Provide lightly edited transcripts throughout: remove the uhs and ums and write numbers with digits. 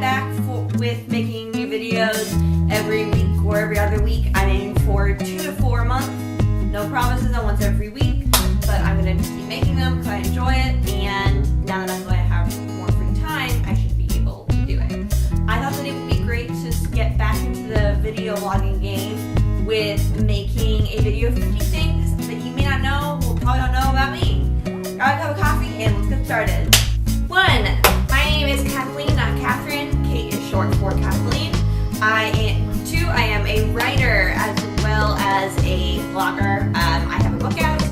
back with making new videos every week or every other week. I'm aiming for 2 to 4 a month. No promises on once every week, but I'm going to keep making them because I enjoy it, and now that I'm going to have more free time, I should be able to do it. I thought that it would be great to just get back into the video vlogging game with making a video of 50 things that you may not know or probably don't know about me. Grab a cup of coffee and let's get started. 1. My name is Kathleen, not Catherine. Kate is short for Kathleen. 2. I am a writer as well as a vlogger. I have a book out.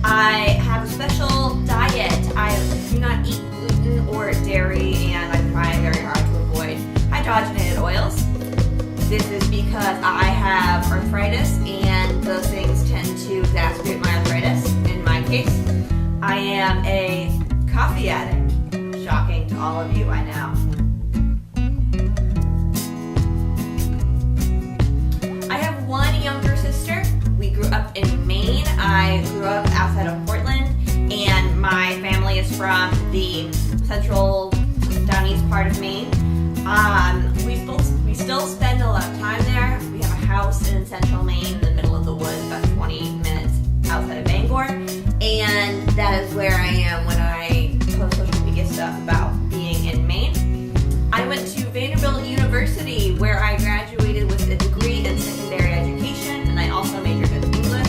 I have a special diet. I do not eat gluten or dairy, and I try very hard to avoid hydrogenated oils. This is because I have arthritis, and those things tend to exacerbate my arthritis. In my case, I am a coffee addict. Shocking to all of you, I know. I have one younger sister. We grew up in Maine. I grew up outside of Portland, and my family is from the central down east part of Maine. We still spend a lot of time there. We have a house in central Maine in the middle of the woods, about 20 minutes outside of Bangor, and that is where I am when I post social media stuff about being in Maine. I went to Vanderbilt University, where I graduated with a degree in secondary education, and I also majored in English.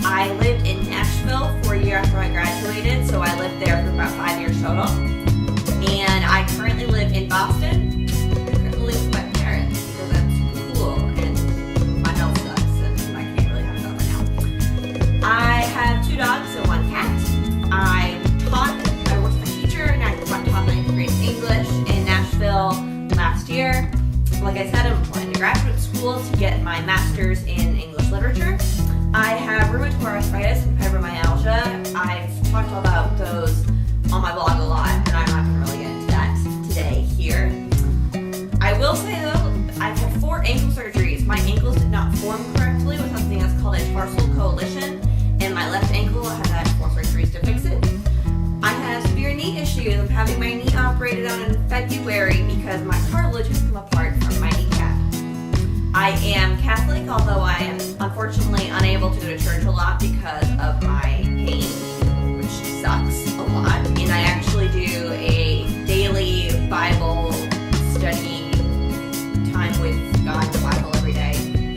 I lived in Nashville for a year after I graduated, so I lived there for about 5 years total. And I currently live in Boston. I currently live with my parents because that's cool, and my health sucks, and I can't really have it over now. I have 2 dogs and 1 cat. I worked as a teacher, and I taught 9th grade English in Nashville last year. Like I said, I'm applying to graduate school to get my master's in English literature. I have rheumatoid arthritis and fibromyalgia. I've talked about those on my blog a lot, and I'm not going to really get into that today here. I will say though, I've had 4 ankle surgeries. My ankles did not form correctly with something that's called a tarsal coalition, and my left ankle has had 4 surgeries to fix it. I have severe knee issues. I'm having my knee operated on in February because my cartilage has come apart from my kneecap. I am Catholic, although I am unfortunately unable to go to church a lot because of my pain, which sucks a lot. And I actually do a daily Bible study time with God in the Bible every day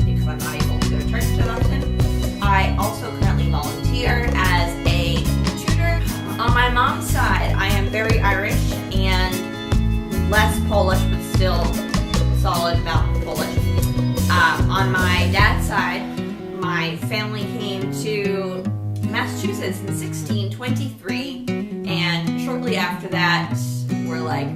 because I'm not able to go to church that often. I also currently volunteer as a tutor. On my mom's side, I am very Irish and less Polish, but still solid amount of Polish. On my dad's side, my family came to Massachusetts in 1623, and shortly after that, we're like,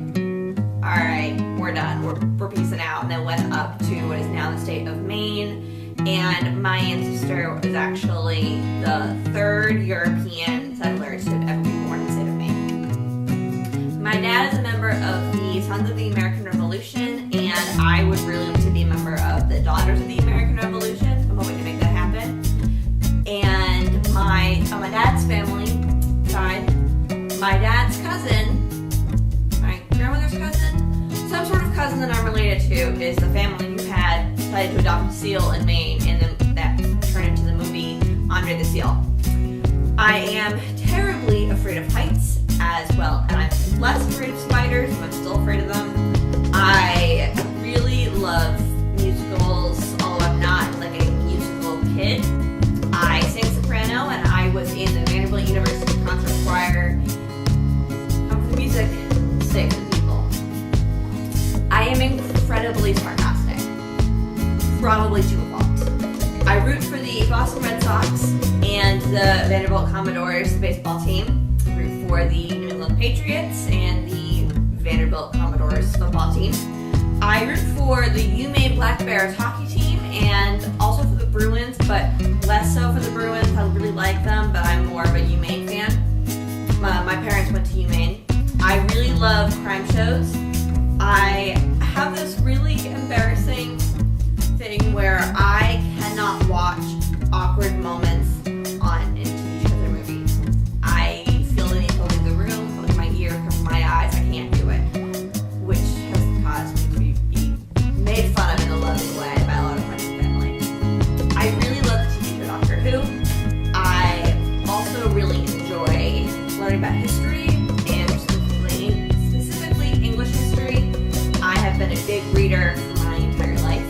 all right, we're done. We're peacing out, and then went up to what is now the state of Maine. And my ancestor is actually the 3rd European settler to ever be born in the state of Maine. My dad is a member of the Sons of the American Revolution, and I would really like to be a member of the Daughters of the American Revolution. I'm hoping to make that happen. And on my dad's family side, my dad's cousin, my grandmother's cousin, some sort of cousin that I'm related to, is the family who had decided to adopt a seal in Maine, and then that turned into the movie Andre the Seal. I am terribly afraid of heights as well, and I'm less afraid of spiders, but I'm still afraid of them. I really love musicals, although I'm not like a musical kid. I sing soprano, and I was in the Vanderbilt University concert choir. Come for the music, stay for the people. I am incredibly sarcastic, probably to a fault. I root for the Boston Red Sox and the Vanderbilt Commodores baseball team. I root for the New England Patriots and the Vanderbilt Commodores football team. I root for the UMaine Black Bears hockey team and also for the Bruins, but less so for the Bruins. I really like them, but I'm more of a UMaine fan. My parents went to UMaine. I really love crime shows. I have this really embarrassing thing where I cannot watch awkward moments on in TV shows or movies. I feel the need to leave the room, close my ear, cover my eyes. I can't do it, which has caused me been a big reader for my entire life.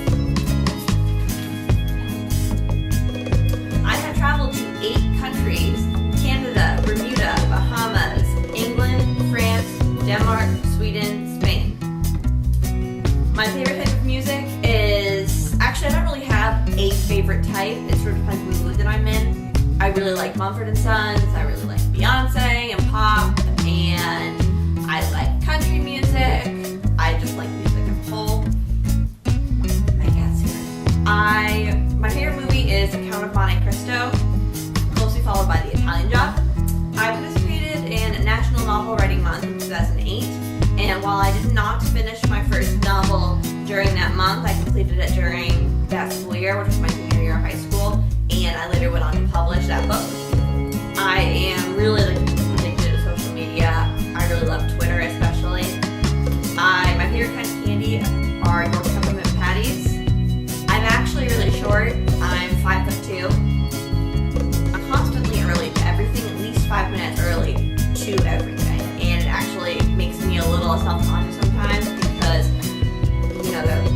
I have traveled to 8 countries: Canada, Bermuda, Bahamas, England, France, Denmark, Sweden, Spain. My favorite type of music is, actually I don't really have a favorite type, it sort of depends on the mood that I'm in. I really like Mumford & Sons, I really like Beyonce and pop, and I like country music. I just like music as a whole. My cat's here. My favorite movie is The Count of Monte Cristo, closely followed by The Italian Job. I participated in National Novel Writing Month in 2008, and while I did not finish my first novel during that month, I completed it during that school year, which was my senior year of high school, and I later went on to publish that book. I am really addicted to social media. I really love Twitter especially. My favorite kind of candy are York peppermint patties. I'm actually really short. I'm 5'2". I'm constantly early to everything, at least 5 minutes early to everything, and it actually makes me a little self-conscious sometimes because, you know, there are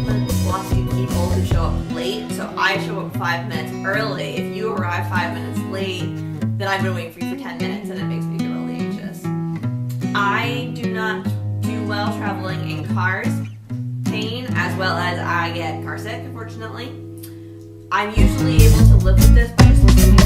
lots of people who show up late, so I show up 5 minutes early. If you arrive 5 minutes late, then I've been waiting for you for 10 minutes, and it makes me get really anxious. I do not do well traveling in cars, pain, as well as I get car sick, unfortunately. I'm usually able to live with this by just listening